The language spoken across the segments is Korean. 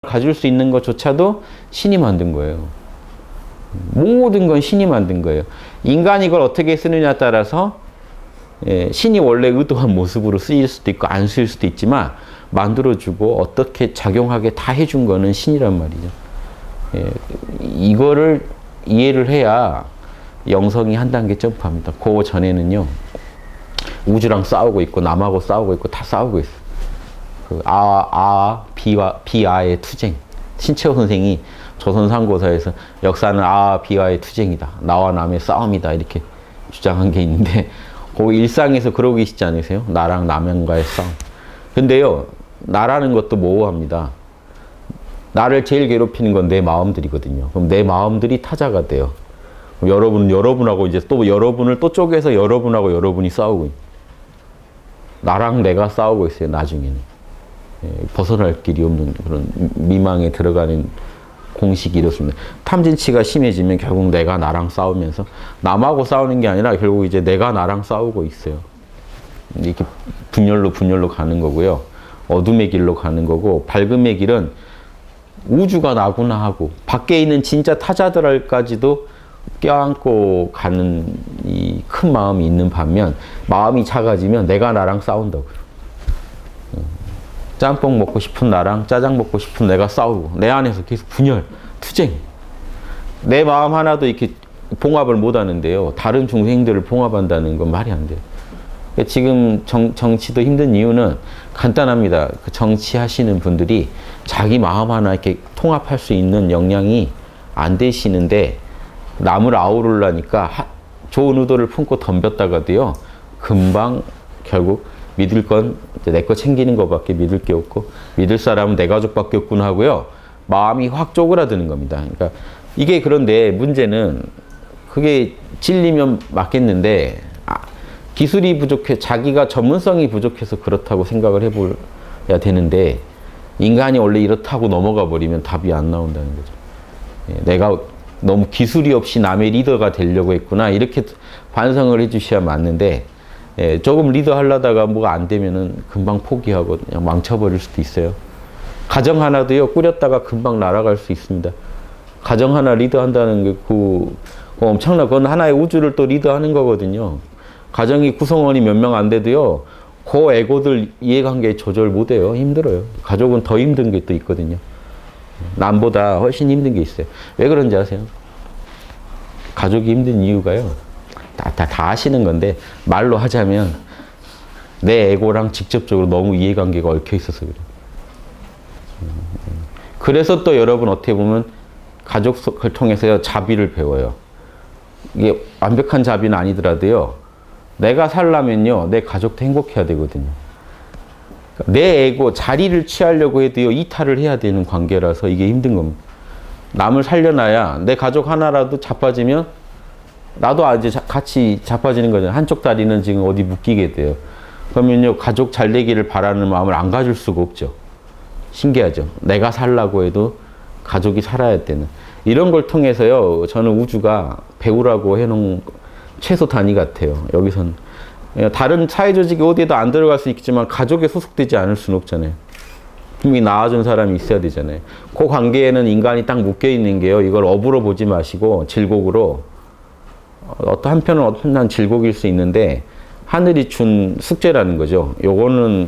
가질 수 있는 것조차도 신이 만든 거예요. 모든 건 신이 만든 거예요. 인간이 이걸 어떻게 쓰느냐에 따라서 신이 원래 의도한 모습으로 쓰일 수도 있고 안 쓰일 수도 있지만 만들어주고 어떻게 작용하게 다 해준 거는 신이란 말이죠. 이거를 이해를 해야 영성이 한 단계 점프합니다. 그 전에는요. 우주랑 싸우고 있고 남하고 싸우고 있고 다 싸우고 있어요. 비아의 투쟁. 신채호 선생이 조선상고사에서 역사는 비아의 투쟁이다. 나와 남의 싸움이다. 이렇게 주장한 게 있는데 그 일상에서 그러고 계시지 않으세요? 나랑 남과의 싸움. 근데요. 나라는 것도 모호합니다. 나를 제일 괴롭히는 건 내 마음들이거든요. 그럼 내 마음들이 타자가 돼요. 여러분하고 이제 또 여러분을 또 쪼개서 여러분하고 여러분이 싸우고 있어요. 나랑 내가 싸우고 있어요. 나중에는. 벗어날 길이 없는 그런 미망에 들어가는 공식이 이렇습니다. 탐진치가 심해지면 결국 내가 나랑 싸우면서 남하고 싸우는 게 아니라 결국 이제 내가 나랑 싸우고 있어요. 이렇게 분열로 가는 거고요. 어둠의 길로 가는 거고 밝음의 길은 우주가 나구나 하고 밖에 있는 진짜 타자들까지도 껴안고 가는 이 큰 마음이 있는 반면 마음이 작아지면 내가 나랑 싸운다고요. 짬뽕 먹고 싶은 나랑 짜장 먹고 싶은 내가 싸우고 내 안에서 계속 분열, 투쟁. 내 마음 하나도 이렇게 봉합을 못 하는데요. 다른 중생들을 봉합한다는 건 말이 안 돼요. 지금 정치도 힘든 이유는 간단합니다. 그 정치하시는 분들이 자기 마음 하나 이렇게 통합할 수 있는 역량이 안 되시는데 남을 아우르려니까 좋은 의도를 품고 덤볐다가도요. 금방 결국 믿을 건 내 거 챙기는 것밖에 믿을 게 없고 믿을 사람은 내 가족밖에 없구나 하고요. 마음이 확 쪼그라드는 겁니다. 그러니까 이게 그런데 문제는 그게 진리면 맞겠는데 기술이 부족해 자기가 전문성이 부족해서 그렇다고 생각을 해봐야 되는데 인간이 원래 이렇다고 넘어가 버리면 답이 안 나온다는 거죠. 내가 너무 기술이 없이 남의 리더가 되려고 했구나 이렇게 반성을 해주셔야 맞는데 조금 리더 하려다가 뭐가 안 되면은 금방 포기하고 그냥 망쳐버릴 수도 있어요. 가정 하나도요, 꾸렸다가 금방 날아갈 수 있습니다. 가정 하나 리더한다는 게 그건 하나의 우주를 또 리더하는 거거든요. 가정이 구성원이 몇 명 안 돼도요, 그 에고들 이해관계 조절 못 해요. 힘들어요. 가족은 더 힘든 게 또 있거든요. 남보다 훨씬 힘든 게 있어요. 왜 그런지 아세요? 가족이 힘든 이유가요. 다 아시는 건데 말로 하자면 내 에고랑 직접적으로 너무 이해관계가 얽혀 있어서 그래요. 그래서 또 여러분 어떻게 보면 가족을 통해서 자비를 배워요. 이게 완벽한 자비는 아니더라도요. 내가 살려면요. 내 가족도 행복해야 되거든요. 내 에고 자리를 취하려고 해도요. 이탈을 해야 되는 관계라서 이게 힘든 겁니다. 남을 살려놔야 내 가족 하나라도 자빠지면 나도 이제 같이 자빠지는 거잖아요. 한쪽 다리는 지금 어디 묶이게 돼요. 그러면요, 가족 잘 되기를 바라는 마음을 안 가질 수가 없죠. 신기하죠. 내가 살라고 해도 가족이 살아야 되는. 이런 걸 통해서요, 저는 우주가 배우라고 해놓은 최소 단위 같아요. 여기선. 다른 사회조직이 어디에도 안 들어갈 수 있겠지만 가족에 소속되지 않을 수는 없잖아요. 분명히 낳아준 사람이 있어야 되잖아요. 그 관계에는 인간이 딱 묶여있는 게요, 이걸 업으로 보지 마시고 질곡으로 어떤 한편은 엄청난 질곡일 수 있는데 하늘이 준 숙제라는 거죠. 요거는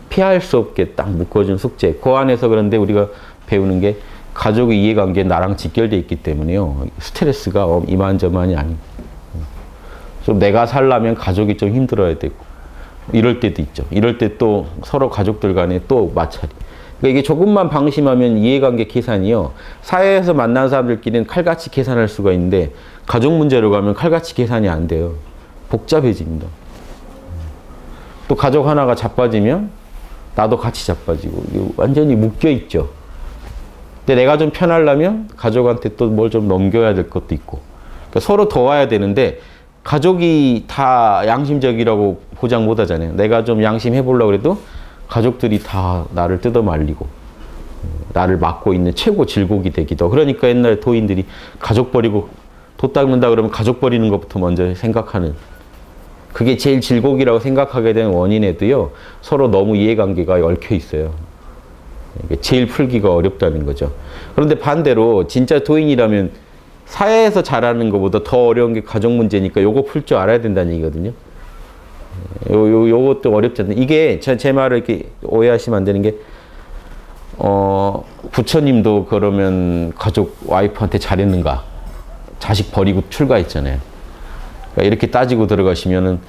피할 수 없게 딱 묶어준 숙제. 그 안에서 그런데 우리가 배우는 게 가족의 이해관계에 나랑 직결되어 있기 때문에요. 스트레스가 이만저만이 아닙니다. 좀 내가 살려면 가족이 좀 힘들어야 되고 이럴 때도 있죠. 이럴 때 또 서로 가족들 간에 또 마찰이. 그러니까 이게 조금만 방심하면 이해관계 계산이요. 사회에서 만난 사람들끼리는 칼같이 계산할 수가 있는데 가족 문제로 가면 칼같이 계산이 안 돼요. 복잡해집니다. 또 가족 하나가 자빠지면 나도 같이 자빠지고 완전히 묶여있죠. 근데 내가 좀 편하려면 가족한테 또 뭘 좀 넘겨야 될 것도 있고 그러니까 서로 도와야 되는데 가족이 다 양심적이라고 보장 못 하잖아요. 내가 좀 양심해보려고 해도 가족들이 다 나를 뜯어말리고 나를 막고 있는 최고 질곡이 되기도. 그러니까 옛날에 도인들이 가족 버리고 도 닦는다 그러면 가족 버리는 것부터 먼저 생각하는 그게 제일 질곡이라고 생각하게 된 원인에도요. 서로 너무 이해관계가 얽혀 있어요. 제일 풀기가 어렵다는 거죠. 그런데 반대로 진짜 도인이라면 사회에서 잘하는 것보다 더 어려운 게 가족 문제니까 요거 풀 줄 알아야 된다는 얘기거든요. 요것도 어렵지 않나. 이게 제 말을 이렇게 오해하시면 안 되는 게, 부처님도 그러면 가족 와이프한테 잘했는가? 자식 버리고 출가했잖아요. 그러니까 이렇게 따지고 들어가시면은,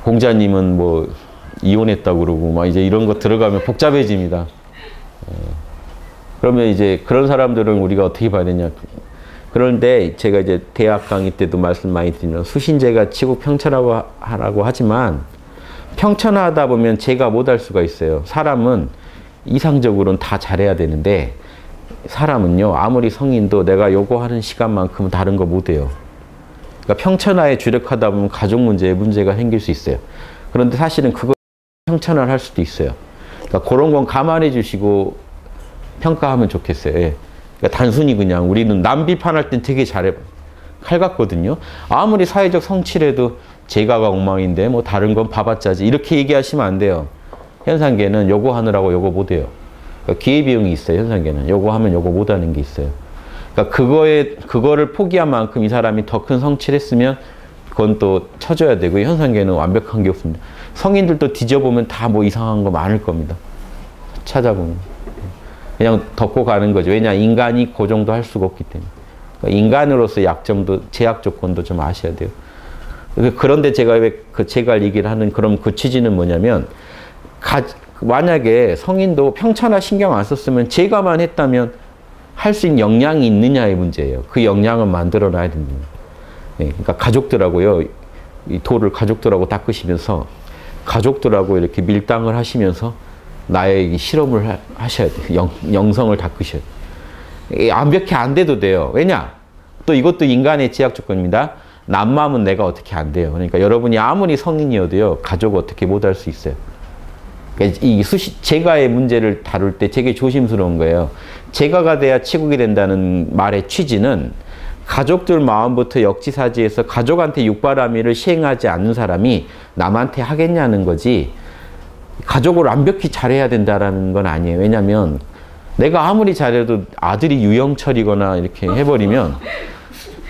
공자님은 뭐, 이혼했다고 그러고, 막 이제 이런 거 들어가면 복잡해집니다. 그러면 이제 그런 사람들은 우리가 어떻게 봐야 되냐. 그런데 제가 이제 대학 강의 때도 말씀 많이 드리는 수신제가 치고 평천하고 하지만 평천하다 보면 제가 못할 수가 있어요. 사람은 이상적으로는 다 잘해야 되는데 사람은요, 아무리 성인도 내가 요거 하는 시간만큼은 다른 거 못해요. 그러니까 평천하에 주력하다 보면 가족 문제에 문제가 생길 수 있어요. 그런데 사실은 그거 평천화를 할 수도 있어요. 그러니까 그런 건 감안해 주시고 평가하면 좋겠어요. 예. 그러니까 단순히 그냥 우리는 남 비판할 땐 되게 잘해. 칼 같거든요. 아무리 사회적 성취래도 제가가 엉망인데 뭐 다른 건 봐봤자지. 이렇게 얘기하시면 안 돼요. 현상계는 요거 하느라고 요거 못해요. 그러니까 기회비용이 있어요. 현상계는. 요거 하면 요거 못하는 게 있어요. 그러니까 그거를 포기한 만큼 이 사람이 더 큰 성취를 했으면 그건 또 쳐줘야 되고, 현상계는 완벽한 게 없습니다. 성인들도 뒤져보면 다 뭐 이상한 거 많을 겁니다. 찾아보면. 그냥 덮고 가는 거죠. 왜냐, 인간이 그 정도 할 수가 없기 때문에. 그러니까 인간으로서 약점도, 제약 조건도 좀 아셔야 돼요. 그런데 제가 왜 제가 얘기를 하는 그럼 그 취지는 뭐냐면, 만약에 성인도 평천화 신경 안 썼으면 제가만 했다면 할 수 있는 역량이 있느냐의 문제예요. 그 역량은 만들어 놔야 됩니다. 그러니까 가족들하고요, 이 도를 가족들하고 닦으시면서 가족들하고 이렇게 밀당을 하시면서 나의 실험을 하셔야 돼요. 영성을 닦으셔야 돼요. 완벽히 안 돼도 돼요. 왜냐? 또 이것도 인간의 제약 조건입니다. 남맘은 내가 어떻게 안 돼요. 그러니까 여러분이 아무리 성인이어도요, 가족 어떻게 못할 수 있어요. 그러니까 이 제가의 문제를 다룰 때 되게 조심스러운 거예요. 제가가 돼야 치국이 된다는 말의 취지는 가족들 마음부터 역지사지해서 가족한테 육바라밀을 시행하지 않는 사람이 남한테 하겠냐는 거지, 가족을 완벽히 잘해야 된다는 건 아니에요. 왜냐하면 내가 아무리 잘해도 아들이 유영철이거나 이렇게 해버리면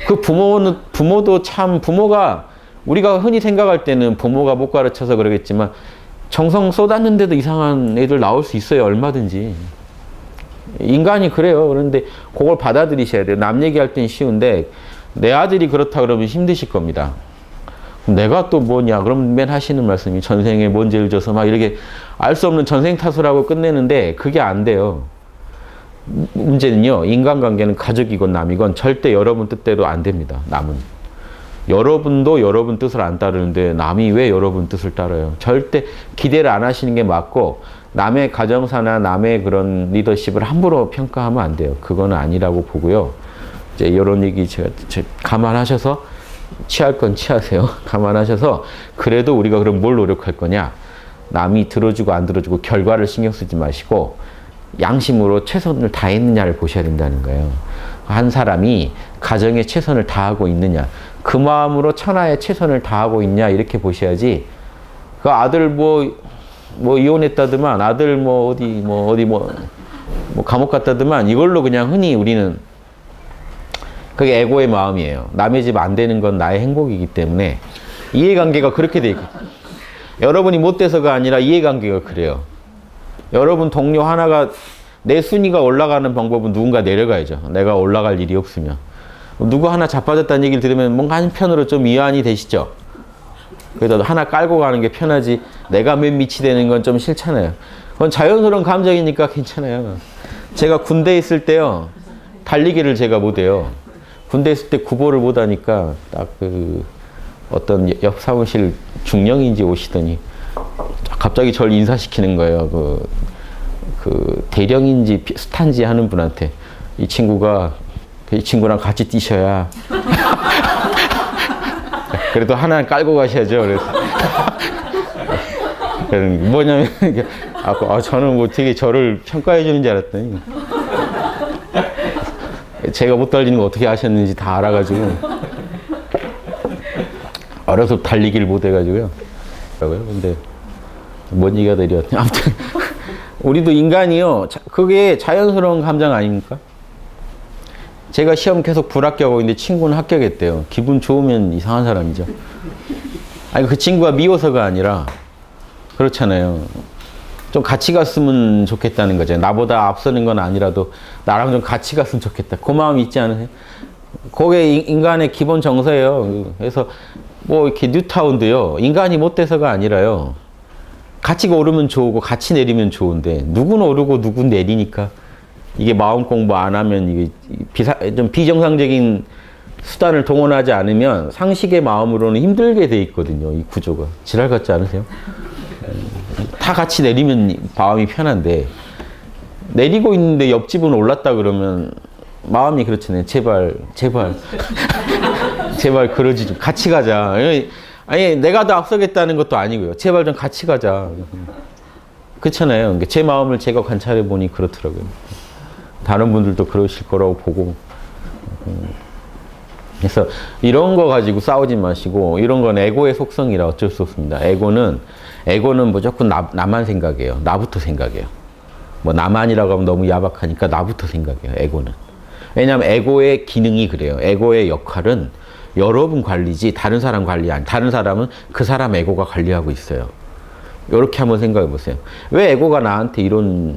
그 부모도 참, 부모가 우리가 흔히 생각할 때는 부모가 못 가르쳐서 그러겠지만 정성 쏟았는데도 이상한 애들 나올 수 있어요. 얼마든지. 인간이 그래요. 그런데 그걸 받아들이셔야 돼요. 남 얘기할 땐 쉬운데 내 아들이 그렇다 그러면 힘드실 겁니다. 내가 또 뭐냐, 그럼 맨 하시는 말씀이 전생에 뭔 죄를 져서 막 이렇게 알 수 없는 전생 탓을 하고 끝내는데 그게 안 돼요. 문제는요, 인간관계는 가족이건 남이건 절대 여러분 뜻대로 안 됩니다. 남은. 여러분도 여러분 뜻을 안 따르는데 남이 왜 여러분 뜻을 따라요? 절대 기대를 안 하시는 게 맞고, 남의 가정사나 남의 그런 리더십을 함부로 평가하면 안 돼요. 그건 아니라고 보고요. 이제 이런 얘기 제가 감안하셔서 취할 건 취하세요. 감안하셔서 그래도 우리가 그럼 뭘 노력할 거냐? 남이 들어주고 안 들어주고 결과를 신경 쓰지 마시고 양심으로 최선을 다했느냐를 보셔야 된다는 거예요. 한 사람이 가정에 최선을 다하고 있느냐, 그 마음으로 천하에 최선을 다하고 있냐, 이렇게 보셔야지. 그 아들 뭐 이혼했다더만, 아들 어디 감옥 갔다더만, 이걸로 그냥 흔히 우리는, 그게 에고의 마음이에요. 남의 집 안 되는 건 나의 행복이기 때문에 이해관계가 그렇게 돼 있고, 여러분이 못돼서가 아니라 이해관계가 그래요. 여러분 동료 하나가, 내 순위가 올라가는 방법은 누군가 내려가야죠. 내가 올라갈 일이 없으면. 누구 하나 자빠졌다는 얘기를 들으면 뭔가 한편으로 좀 위안이 되시죠? 그래도 하나 깔고 가는 게 편하지, 내가 맨 밑이 되는 건 좀 싫잖아요. 그건 자연스러운 감정이니까 괜찮아요. 제가 군대에 있을 때요, 달리기를 제가 못해요. 군대에 있을 때 구보를 못하니까 딱 어떤 옆 사무실 중령인지 오시더니 갑자기 저를 인사시키는 거예요. 그 대령인지 스탄지 하는 분한테, 이 친구랑 같이 뛰셔야 그래도 하나 깔고 가셔야죠. 그래서 뭐냐면 저는 뭐 되게 저를 평가해 주는 줄 알았더니 제가 못 달리는 거 어떻게 아셨는지 다 알아가지고, 어려서 달리기를 못 해가지고요. 근데 뭔 얘기가 되려. 아무튼 우리도 인간이요. 그게 자연스러운 감정 아닙니까? 제가 시험 계속 불합격하고 있는데 친구는 합격했대요. 기분 좋으면 이상한 사람이죠. 아니, 그 친구가 미워서가 아니라 그렇잖아요. 좀 같이 갔으면 좋겠다는 거죠. 나보다 앞서는 건 아니라도 나랑 좀 같이 갔으면 좋겠다. 그 마음이 있지 않으세요? 그게 인간의 기본 정서예요. 그래서 뭐 이렇게 뉴타운도요. 인간이 못돼서가 아니라요. 같이 오르면 좋고 같이 내리면 좋은데 누구는 오르고 누구는 내리니까 이게 마음 공부 안 하면 이게 좀 비정상적인 수단을 동원하지 않으면 상식의 마음으로는 힘들게 돼 있거든요. 이 구조가. 지랄 같지 않으세요? 다 같이 내리면 마음이 편한데 내리고 있는데 옆집은 올랐다 그러면 마음이 그렇잖아요. 제발 제발 그러지 좀 같이 가자. 아니 내가 더 앞서겠다는 것도 아니고요. 제발 좀 같이 가자. 그렇잖아요. 제 마음을 제가 관찰해 보니 그렇더라고요. 다른 분들도 그러실 거라고 보고. 그래서 이런 거 가지고 싸우지 마시고 이런 건 에고의 속성이라 어쩔 수 없습니다. 에고는 무조건 나만 생각해요. 나부터 생각해요. 뭐 나만이라고 하면 너무 야박하니까 나부터 생각해요. 에고는. 왜냐하면 에고의 기능이 그래요. 에고의 역할은 여러분 관리지 다른 사람 관리 아니. 다른 사람은 그 사람 에고가 관리하고 있어요. 이렇게 한번 생각해 보세요. 왜 에고가 나한테 이런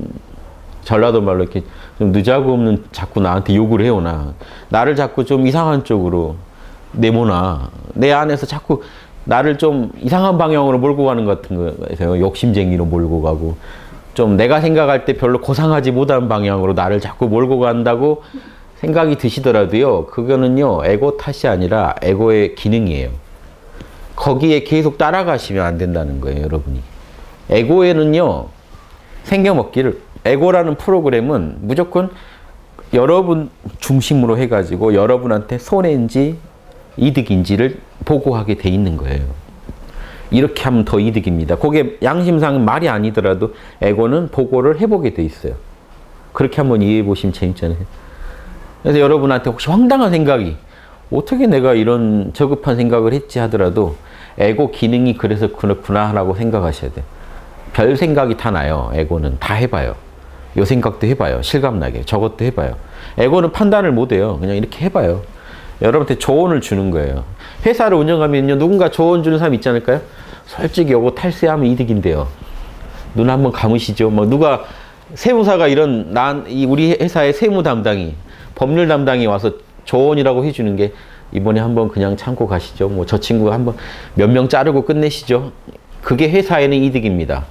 전라도 말로 이렇게 좀 느자고 없는 자꾸 나한테 욕을 해오나. 나를 자꾸 좀 이상한 쪽으로 내모나. 내 안에서 자꾸 나를 좀 이상한 방향으로 몰고 가는 것 같은 거예요. 욕심쟁이로 몰고 가고. 좀 내가 생각할 때 별로 고상하지 못한 방향으로 나를 자꾸 몰고 간다고 생각이 드시더라도요. 그거는요. 에고 탓이 아니라 에고의 기능이에요. 거기에 계속 따라가시면 안 된다는 거예요. 여러분이. 에고에는요. 생겨먹기를. 에고라는 프로그램은 무조건 여러분 중심으로 해가지고 여러분한테 손해인지 이득인지를 보고하게 돼 있는 거예요. 이렇게 하면 더 이득입니다. 그게 양심상은 말이 아니더라도 에고는 보고를 해보게 돼 있어요. 그렇게 한번 이해해 보시면 재밌잖아요. 그래서 여러분한테 혹시 황당한 생각이 어떻게 내가 이런 저급한 생각을 했지 하더라도 에고 기능이 그래서 그렇구나 라고 생각하셔야 돼요. 별 생각이 다 나요. 에고는 다 해봐요. 요 생각도 해봐요. 실감나게. 저것도 해봐요. 에고는 판단을 못해요. 그냥 이렇게 해봐요. 여러분한테 조언을 주는 거예요. 회사를 운영하면요. 누군가 조언 주는 사람 있지 않을까요? 솔직히 요거 탈세하면 이득인데요. 눈 한번 감으시죠. 뭐 누가 세무사가 우리 회사의 세무 담당이 법률 담당이 와서 조언이라고 해주는 게 이번에 한번 그냥 참고 가시죠. 뭐 저 친구가 한번 몇 명 자르고 끝내시죠. 그게 회사에는 이득입니다.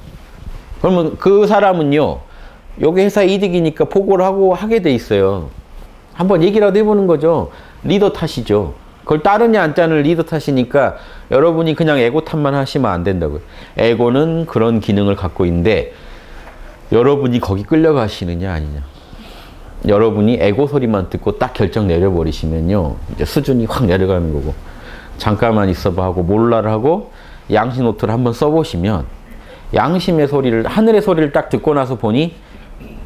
그러면 그 사람은요. 요게 회사의 이득이니까 보고를 하게 돼 있어요. 한번 얘기라도 해보는 거죠. 리더 탓이죠. 그걸 따르냐 안 따르냐 리더 탓이니까 여러분이 그냥 에고 탓만 하시면 안 된다고요. 에고는 그런 기능을 갖고 있는데 여러분이 거기 끌려가시느냐 아니냐. 여러분이 에고 소리만 듣고 딱 결정 내려버리시면요. 이제 수준이 확 내려가는 거고 잠깐만 있어봐 하고 몰라를 하고 양심 노트를 한번 써보시면 양심의 소리를 하늘의 소리를 딱 듣고 나서 보니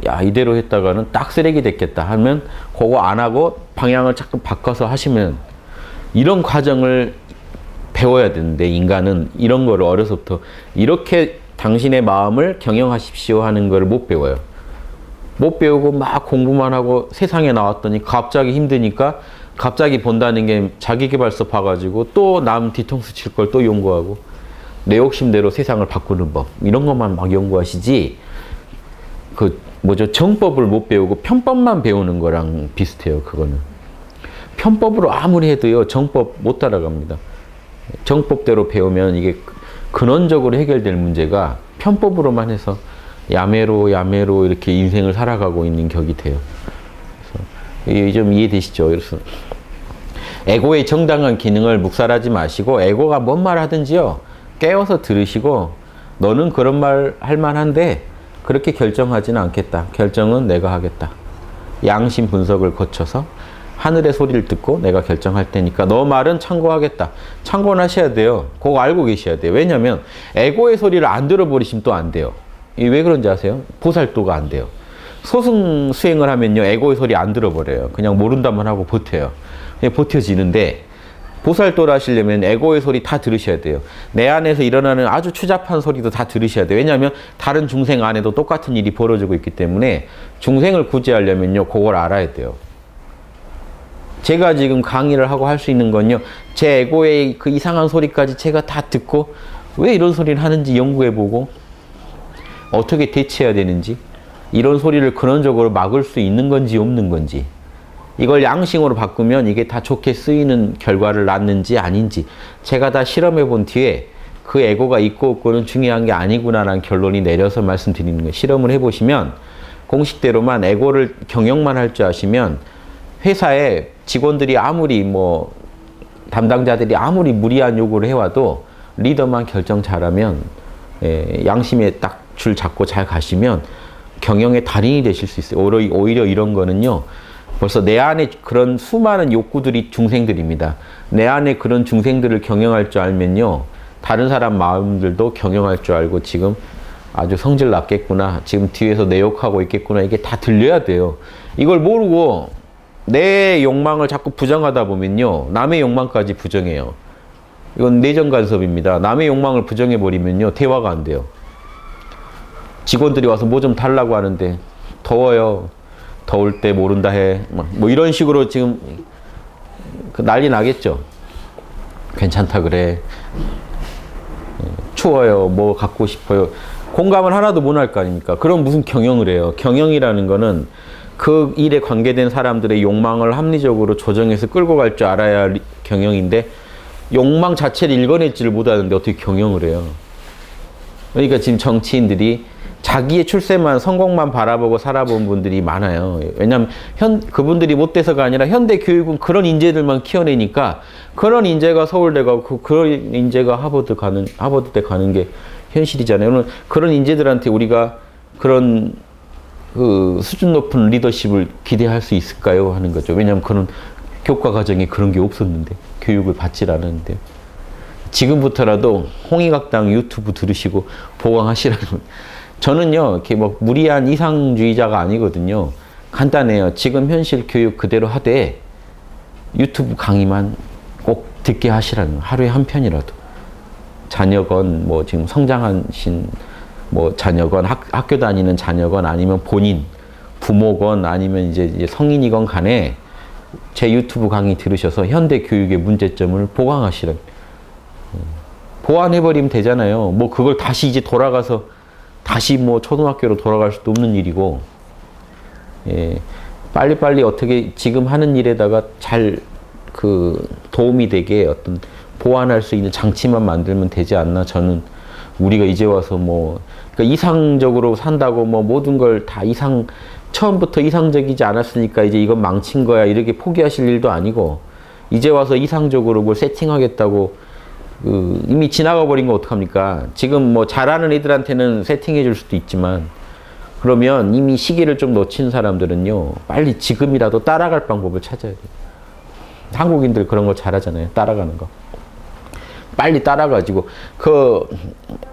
야 이대로 했다가는 딱 쓰레기 됐겠다 하면 그거 안 하고 방향을 자꾸 바꿔서 하시면 이런 과정을 배워야 되는데 인간은 이런 거를 어려서부터 이렇게 당신의 마음을 경영하십시오 하는 거를 못 배워요. 못 배우고 막 공부만 하고 세상에 나왔더니 갑자기 힘드니까 갑자기 본다는 게 자기계발서 봐가지고 또 남 뒤통수 칠 걸 또 연구하고 내 욕심대로 세상을 바꾸는 법 이런 것만 막 연구하시지 정법을 못 배우고 편법만 배우는 거랑 비슷해요. 그거는 편법으로 아무리 해도요 정법 못 따라갑니다. 정법대로 배우면 이게 근원적으로 해결될 문제가 편법으로만 해서 야매로 이렇게 인생을 살아가고 있는 격이 돼요. 그래서 좀 이해되시죠? 그래서 에고의 정당한 기능을 묵살하지 마시고 에고가 뭔 말 하든지요 깨워서 들으시고 너는 그런 말 할 만한데 그렇게 결정하지는 않겠다. 결정은 내가 하겠다. 양심 분석을 거쳐서 하늘의 소리를 듣고 내가 결정할 테니까 너 말은 참고하겠다. 참고는 하셔야 돼요. 그거 알고 계셔야 돼요. 왜냐면 에고의 소리를 안 들어버리시면 또 안 돼요. 이게 왜 그런지 아세요? 보살도가 안 돼요. 소승 수행을 하면요 에고의 소리 안 들어버려요. 그냥 모른다만 하고 버텨요. 그냥 버텨지는데 보살도를 하시려면 에고의 소리 다 들으셔야 돼요. 내 안에서 일어나는 아주 추잡한 소리도 다 들으셔야 돼요. 왜냐하면 다른 중생 안에도 똑같은 일이 벌어지고 있기 때문에 중생을 구제하려면요, 그걸 알아야 돼요. 제가 지금 강의를 하고 할 수 있는 건요, 제 에고의 그 이상한 소리까지 제가 다 듣고 왜 이런 소리를 하는지 연구해보고 어떻게 대처해야 되는지, 이런 소리를 근원적으로 막을 수 있는 건지 없는 건지, 이걸 양심으로 바꾸면 이게 다 좋게 쓰이는 결과를 낳는지 아닌지 제가 다 실험해 본 뒤에 그 에고가 있고 없고는 중요한 게 아니구나라는 결론이 내려서 말씀드리는 거예요. 실험을 해보시면 공식대로만 에고를 경영만 할 줄 아시면 회사에 직원들이 아무리 뭐 담당자들이 아무리 무리한 요구를 해와도 리더만 결정 잘하면, 양심에 딱 줄 잡고 잘 가시면 경영의 달인이 되실 수 있어요. 오히려 이런 거는요, 벌써 내 안에 그런 수많은 욕구들이 중생들입니다. 내 안에 그런 중생들을 경영할 줄 알면요, 다른 사람 마음들도 경영할 줄 알고 지금 아주 성질 났겠구나, 지금 뒤에서 내 욕하고 있겠구나, 이게 다 들려야 돼요. 이걸 모르고 내 욕망을 자꾸 부정하다 보면요, 남의 욕망까지 부정해요. 이건 내정 간섭입니다. 남의 욕망을 부정해버리면요, 대화가 안 돼요. 직원들이 와서 뭐 좀 달라고 하는데 더워요. 더울 때 모른다 해. 뭐 이런 식으로 지금 난리 나겠죠. 괜찮다 그래. 추워요. 뭐 갖고 싶어요. 공감을 하나도 못 할 거 아닙니까? 그럼 무슨 경영을 해요. 경영이라는 거는 그 일에 관계된 사람들의 욕망을 합리적으로 조정해서 끌고 갈 줄 알아야 할 경영인데, 욕망 자체를 읽어내지를 못하는데 어떻게 경영을 해요. 그러니까 지금 정치인들이 자기의 출세만, 성공만 바라보고 살아본 분들이 많아요. 왜냐하면 그분들이 못돼서가 아니라 현대 교육은 그런 인재들만 키워내니까 그런 인재가 서울대 가고 그런 인재가 하버드대 가는 게 현실이잖아요. 그런 인재들한테 우리가 그런 그 수준 높은 리더십을 기대할 수 있을까요? 하는 거죠. 왜냐하면 그런 교과 과정에 그런 게 없었는데, 교육을 받질 않았는데. 지금부터라도 홍익학당 유튜브 들으시고 보강하시라는. 저는요, 이렇게 뭐 무리한 이상주의자가 아니거든요. 간단해요. 지금 현실 교육 그대로 하되 유튜브 강의만 꼭 듣게 하시라는 거예요. 하루에 한 편이라도. 자녀건, 뭐 지금 성장하신 뭐 자녀건, 학교 다니는 자녀건, 아니면 본인, 부모건, 아니면 이제 성인이건 간에 제 유튜브 강의 들으셔서 현대 교육의 문제점을 보강하시라는 거예요. 보완해버리면 되잖아요. 뭐 그걸 다시 이제 돌아가서 다시 뭐 초등학교로 돌아갈 수도 없는 일이고, 빨리빨리 어떻게 지금 하는 일에다가 잘 그 도움이 되게 어떤 보완할 수 있는 장치만 만들면 되지 않나. 저는 우리가 이제 와서 뭐 그러니까 이상적으로 산다고 뭐 모든 걸 다 처음부터 이상적이지 않았으니까 이제 이건 망친 거야, 이렇게 포기하실 일도 아니고, 이제 와서 이상적으로 뭘 세팅하겠다고 이미 지나가 버린 거 어떡합니까? 지금 뭐 잘하는 애들한테는 세팅해 줄 수도 있지만, 그러면 이미 시기를 좀 놓친 사람들은요, 빨리 지금이라도 따라갈 방법을 찾아야 돼요. 한국인들 그런 거 잘하잖아요. 따라가는 거. 빨리 따라가지고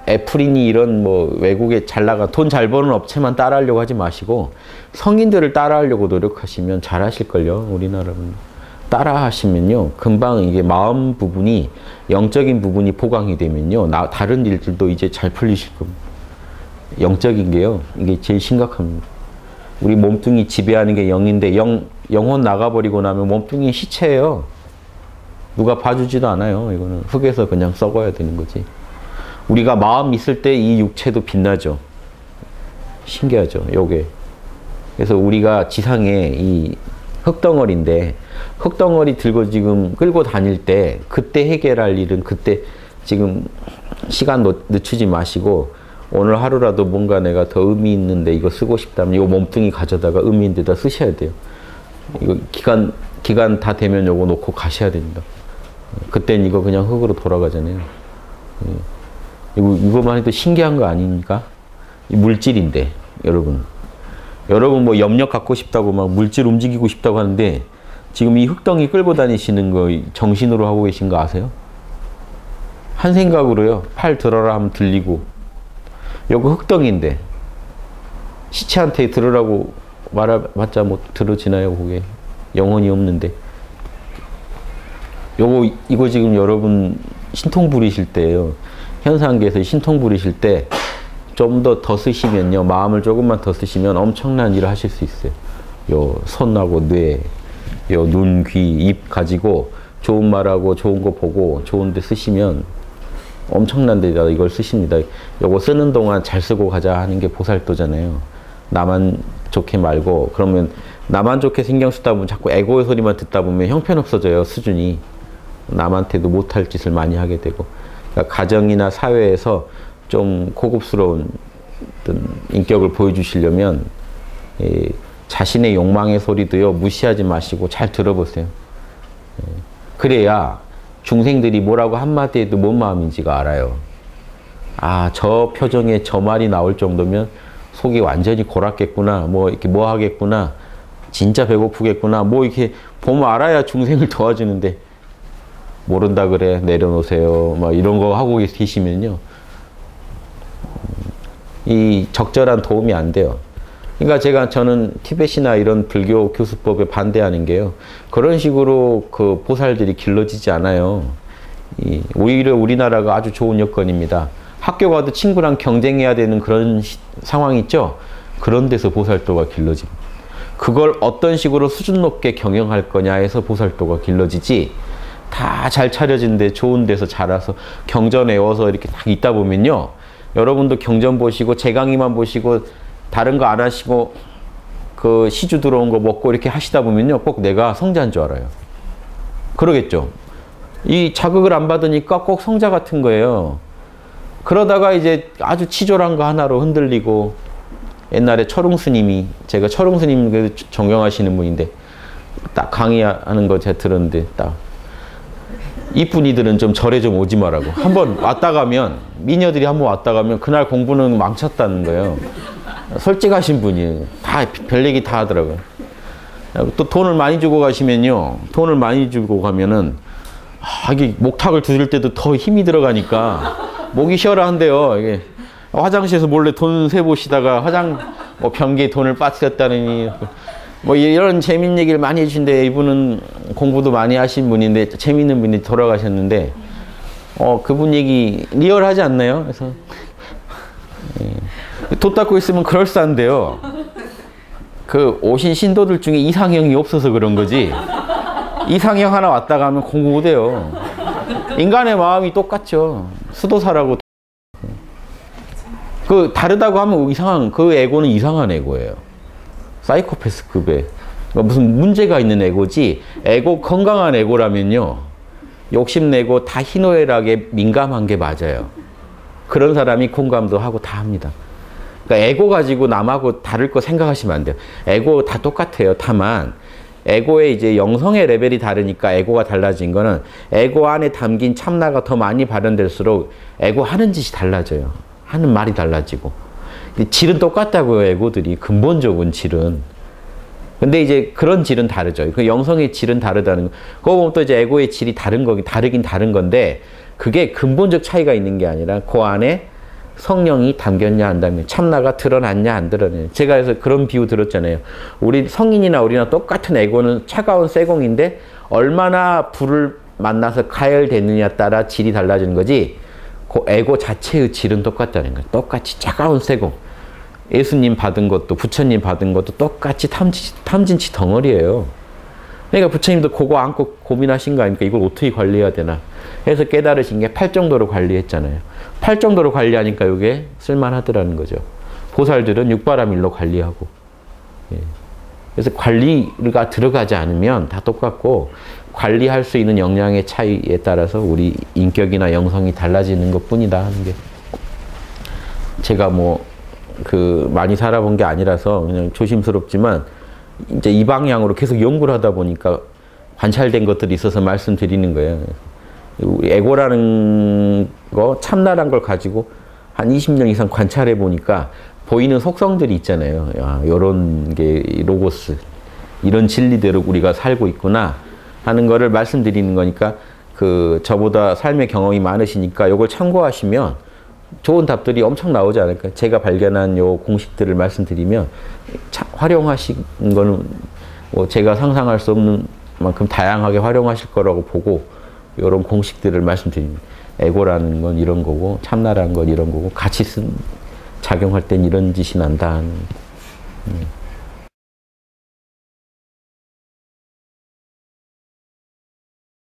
애플이니 이런 뭐 외국에 잘 나가 돈 잘 버는 업체만 따라하려고 하지 마시고 성인들을 따라하려고 노력하시면 잘하실걸요. 우리나라는. 따라하시면요, 금방 이게 마음 부분이, 영적인 부분이 보강이 되면요, 다른 일들도 이제 잘 풀리실 겁니다. 영적인 게요, 이게 제일 심각합니다. 우리 몸뚱이 지배하는 게 영인데, 영혼 나가버리고 나면 몸뚱이 시체예요. 누가 봐주지도 않아요. 이거는 흙에서 그냥 썩어야 되는 거지. 우리가 마음 있을 때 이 육체도 빛나죠. 신기하죠, 요게. 그래서 우리가 지상에 이 흙덩어리인데, 흙덩어리 들고 지금 끌고 다닐 때 그때 해결할 일은 그때 지금 시간 늦추지 마시고, 오늘 하루라도 뭔가 내가 더 의미 있는데 이거 쓰고 싶다면 이거 몸뚱이 가져다가 의미 있는 데다 쓰셔야 돼요. 이거 기간 다 되면 요거 놓고 가셔야 됩니다. 그땐 이거 그냥 흙으로 돌아가잖아요. 이거만 해도 신기한 거 아닙니까? 물질인데, 여러분 뭐 염력 갖고 싶다고 막 물질 움직이고 싶다고 하는데, 지금 이 흙덩이 끌고 다니시는 거 정신으로 하고 계신 거 아세요? 한 생각으로요. 팔 들어라 하면 들리고. 요거 흙덩이인데 시체한테 들으라고 말해봤자 뭐 들어지나요? 그게 영혼이 없는데. 이거 지금 여러분 신통 부리실 때예요. 현상계에서 신통 부리실 때 좀 더 쓰시면요. 마음을 조금만 더 쓰시면 엄청난 일을 하실 수 있어요. 요 손하고 뇌, 요 눈, 귀, 입 가지고 좋은 말하고 좋은 거 보고 좋은 데 쓰시면 엄청난 데다 이걸 쓰십니다. 요거 쓰는 동안 잘 쓰고 가자 하는 게 보살도잖아요. 나만 좋게 말고 그러면 나만 좋게 신경 쓰다 보면 자꾸 에고의 소리만 듣다 보면 형편없어져요. 수준이. 남한테도 못할 짓을 많이 하게 되고. 그러니까 가정이나 사회에서 좀 고급스러운 어떤 인격을 보여주시려면 자신의 욕망의 소리도요 무시하지 마시고 잘 들어보세요. 그래야 중생들이 뭐라고 한마디 해도 뭔 마음인지가 알아요. 아, 저 표정에 저 말이 나올 정도면 속이 완전히 골았겠구나, 뭐 이렇게 뭐 하겠구나, 진짜 배고프겠구나, 뭐 이렇게 보면 알아야 중생을 도와주는데 모른다 그래 내려놓으세요 막 이런 거 하고 계시면요 이 적절한 도움이 안 돼요. 그러니까 저는 티벳이나 이런 불교 교수법에 반대하는 게요. 그런 식으로 그 보살들이 길러지지 않아요. 오히려 우리나라가 아주 좋은 여건입니다. 학교 가도 친구랑 경쟁해야 되는 그런 상황이 있죠. 그런 데서 보살도가 길러집니다. 그걸 어떤 식으로 수준 높게 경영할 거냐에서 보살도가 길러지지 다 잘 차려진 데 좋은 데서 자라서 경전 외워서 이렇게 딱 있다 보면요. 여러분도 경전 보시고 제 강의만 보시고 다른 거 안 하시고 그 시주 들어온 거 먹고 이렇게 하시다 보면요. 꼭 내가 성자인 줄 알아요. 그러겠죠. 이 자극을 안 받으니까 꼭 성자 같은 거예요. 그러다가 이제 아주 치졸한 거 하나로 흔들리고 옛날에 철웅 스님이 제가 철웅 스님 존경하시는 분인데 딱 강의하는 거 제가 들었는데 딱 이쁜 이들은 좀 절에 좀 오지 말라고. 한번 왔다 가면 미녀들이 한번 왔다 가면 그날 공부는 망쳤다는 거예요. 솔직하신 분이에요. 다 별 얘기 다 하더라고요. 또 돈을 많이 주고 가시면요. 돈을 많이 주고 가면은 이게 목탁을 두들 때도 더 힘이 들어가니까 목이 쉬어라 한대요. 이게 화장실에서 몰래 돈 세보시다가 뭐 변기에 돈을 빠뜨렸다느니 뭐 이런 재밌는 얘기를 많이 해주신데 이분은 공부도 많이 하신 분인데 재밌는 분이 돌아가셨는데 그분 얘기 리얼하지 않나요? 그래서 돈 닦고 있으면 그럴싸한데요. 그 오신 신도들 중에 이상형이 없어서 그런 거지 이상형 하나 왔다 가면 공부 못해요. 인간의 마음이 똑같죠. 수도사라고 그 다르다고 하면 이상한 그 에고는 이상한 에고예요. 사이코패스급의 무슨 문제가 있는 에고지 에고 건강한 에고라면요 욕심내고 다 희노애락에 민감한 게 맞아요. 그런 사람이 공감도 하고 다 합니다. 그러니까 에고 가지고 남하고 다를 거 생각하시면 안 돼요. 에고 다 똑같아요. 다만 에고의 이제 영성의 레벨이 다르니까 에고가 달라진 거는 에고 안에 담긴 참나가 더 많이 발현될수록 에고 하는 짓이 달라져요. 하는 말이 달라지고. 질은 똑같다고요, 에고들이. 근본적인 질은. 근데 이제 그런 질은 다르죠. 그 영성의 질은 다르다는 거. 그거 보면 또 이제 에고의 질이 다르긴 다른 건데, 그게 근본적 차이가 있는 게 아니라, 그 안에 성령이 담겼냐, 안 담겼냐, 참나가 드러났냐, 안 드러났냐. 제가 그래서 그런 비유 들었잖아요. 우리 성인이나 우리나 똑같은 에고는 차가운 쇠공인데, 얼마나 불을 만나서 가열되느냐에 따라 질이 달라지는 거지, 그 에고 자체의 질은 똑같다는 거예요. 똑같이 차가운 쇠공. 예수님 받은 것도 부처님 받은 것도 똑같이 탐진치 덩어리예요. 그러니까 부처님도 그거 안고 고민하신 거 아닙니까? 이걸 어떻게 관리해야 되나. 그래서 깨달으신 게 8정도로 관리했잖아요. 8정도로 관리하니까 이게 쓸만하더라는 거죠. 보살들은 육바라밀로 관리하고. 예. 그래서 관리가 들어가지 않으면 다 똑같고 관리할 수 있는 역량의 차이에 따라서 우리 인격이나 영성이 달라지는 것 뿐이다 하는 게 제가 많이 살아본 게 아니라서 그냥 조심스럽지만 이제 이 방향으로 계속 연구를 하다 보니까 관찰된 것들이 있어서 말씀드리는 거예요. 에고라는 거, 참나란 걸 가지고 한 20년 이상 관찰해 보니까 보이는 속성들이 있잖아요. 요런 게 로고스, 이런 진리대로 우리가 살고 있구나 하는 거를 말씀드리는 거니까 저보다 삶의 경험이 많으시니까 요걸 참고하시면 좋은 답들이 엄청 나오지 않을까. 제가 발견한 요 공식들을 말씀드리면 활용하신 거는 제가 상상할 수 없는 만큼 다양하게 활용하실 거라고 보고 이런 공식들을 말씀드립니다. 에고라는 건 이런 거고 참나라는 건 이런 거고 같이 작용할 땐 이런 짓이 난다.